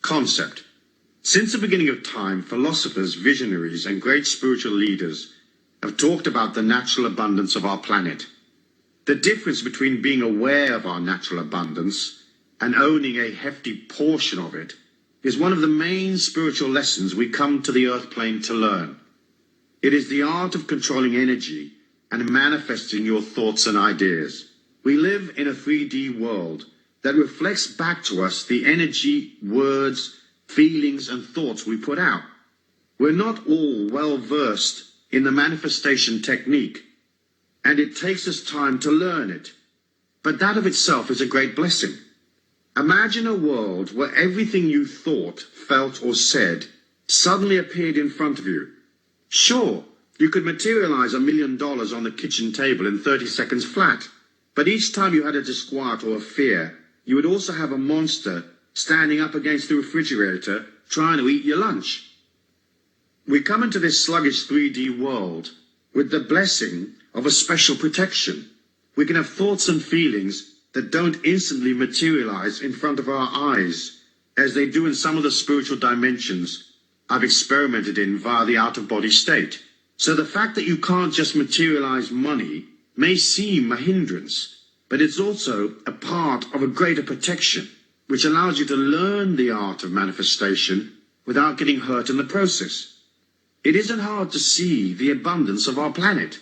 Concept. Since the beginning of time, philosophers, visionaries, and great spiritual leaders have talked about the natural abundance of our planet. The difference between being aware of our natural abundance and owning a hefty portion of it is one of the main spiritual lessons we come to the earth plane to learn. It is the art of controlling energy and manifesting your thoughts and ideas. We live in a 3D world that reflects back to us the energy, words, feelings, and thoughts we put out. We're not all well versed in the manifestation technique, and it takes us time to learn it. But that of itself is a great blessing. Imagine a world where everything you thought, felt, or said suddenly appeared in front of you. Sure, you could materialize $1 million on the kitchen table in 30 seconds flat, but each time you had a disquiet or a fear, you would also have a monster standing up against the refrigerator trying to eat your lunch. We come into this sluggish 3D world with the blessing of a special protection. We can have thoughts and feelings that don't instantly materialize in front of our eyes, as they do in some of the spiritual dimensions I've experimented in via the out-of-body state. So the fact that you can't just materialize money may seem a hindrance, but it's also a part of a greater protection, which allows you to learn the art of manifestation without getting hurt in the process. It isn't hard to see the abundance of our planet.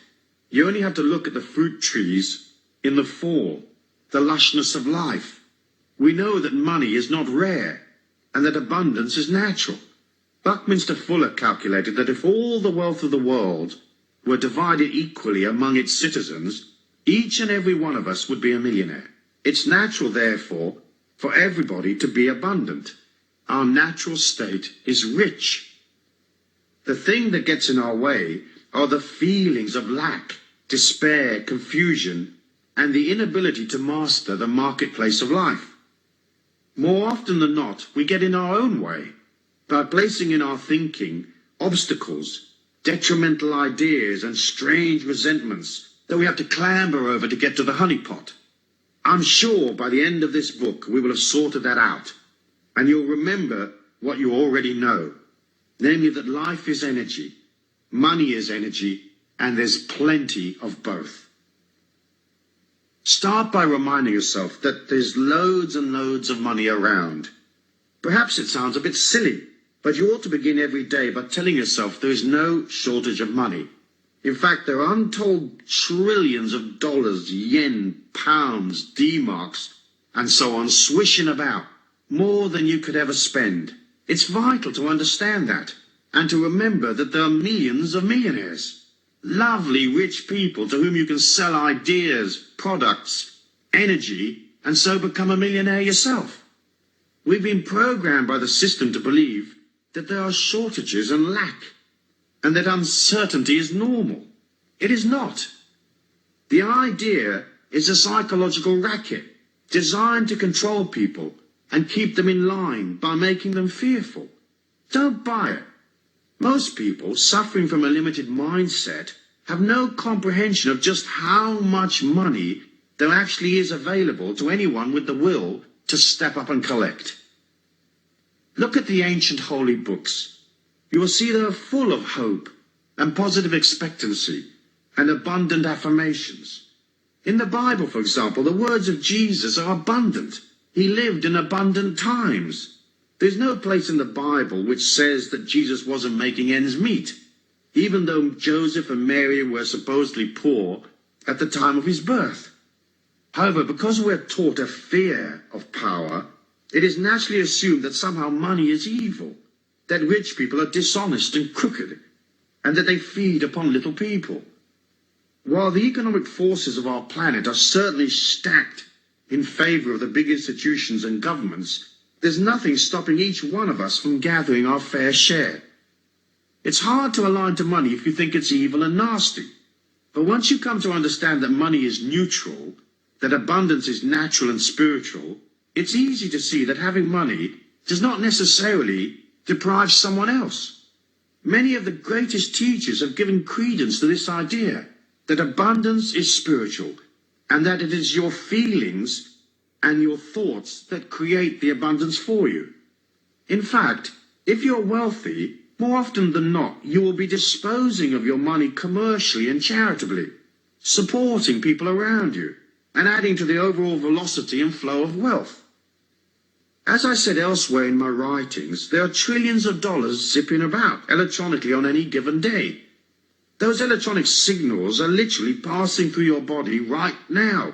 You only have to look at the fruit trees in the fall, the lushness of life. We know that money is not rare and that abundance is natural. Buckminster Fuller calculated that if all the wealth of the world were divided equally among its citizens, each and every one of us would be a millionaire. It's natural, therefore, for everybody to be abundant. Our natural state is rich. The thing that gets in our way are the feelings of lack, despair, confusion, and the inability to master the marketplace of life. More often than not, we get in our own way by placing in our thinking obstacles, detrimental ideas, and strange resentments that we have to clamber over to get to the honeypot. I'm sure by the end of this book we will have sorted that out, and you'll remember what you already know, namely that life is energy, money is energy, and there's plenty of both. Start by reminding yourself that there's loads and loads of money around. Perhaps it sounds a bit silly, but you ought to begin every day by telling yourself there is no shortage of money. In fact, there are untold trillions of dollars, yen, pounds, D-marks, and so on swishing about, more than you could ever spend. It's vital to understand that, and to remember that there are millions of millionaires. Lovely, rich people to whom you can sell ideas, products, energy, and so become a millionaire yourself. We've been programmed by the system to believe that there are shortages and lack, and that uncertainty is normal. It is not. The idea is a psychological racket designed to control people and keep them in line by making them fearful. Don't buy it. Most people suffering from a limited mindset have no comprehension of just how much money there actually is available to anyone with the will to step up and collect. Look at the ancient holy books. You will see they are full of hope and positive expectancy and abundant affirmations. In the Bible, for example, the words of Jesus are abundant. He lived in abundant times. There's no place in the Bible which says that Jesus wasn't making ends meet, even though Joseph and Mary were supposedly poor at the time of his birth. However, because we're taught a fear of power, it is naturally assumed that somehow money is evil, that rich people are dishonest and crooked, and that they feed upon little people. While the economic forces of our planet are certainly stacked in favor of the big institutions and governments, there's nothing stopping each one of us from gathering our fair share. It's hard to align to money if you think it's evil and nasty. But once you come to understand that money is neutral, that abundance is natural and spiritual, it's easy to see that having money does not necessarily deprive someone else. Many of the greatest teachers have given credence to this idea that abundance is spiritual and that it is your feelings and your thoughts that create the abundance for you. In fact, if you're wealthy, more often than not, you will be disposing of your money commercially and charitably, supporting people around you, and adding to the overall velocity and flow of wealth. As I said elsewhere in my writings, there are trillions of dollars zipping about electronically on any given day. Those electronic signals are literally passing through your body right now,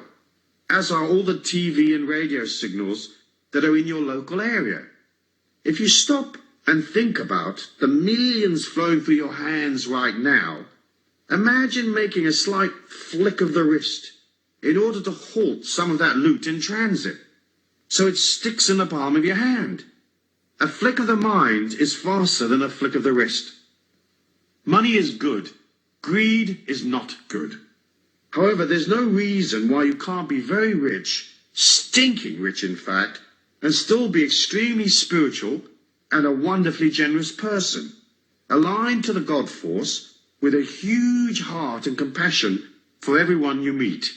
as are all the TV and radio signals that are in your local area. If you stop and think about the millions flowing through your hands right now, imagine making a slight flick of the wrist in order to halt some of that loot in transit, so it sticks in the palm of your hand. A flick of the mind is faster than a flick of the wrist. Money is good. Greed is not good. However, there's no reason why you can't be very rich, stinking rich in fact, and still be extremely spiritual and a wonderfully generous person, aligned to the God force with a huge heart and compassion for everyone you meet.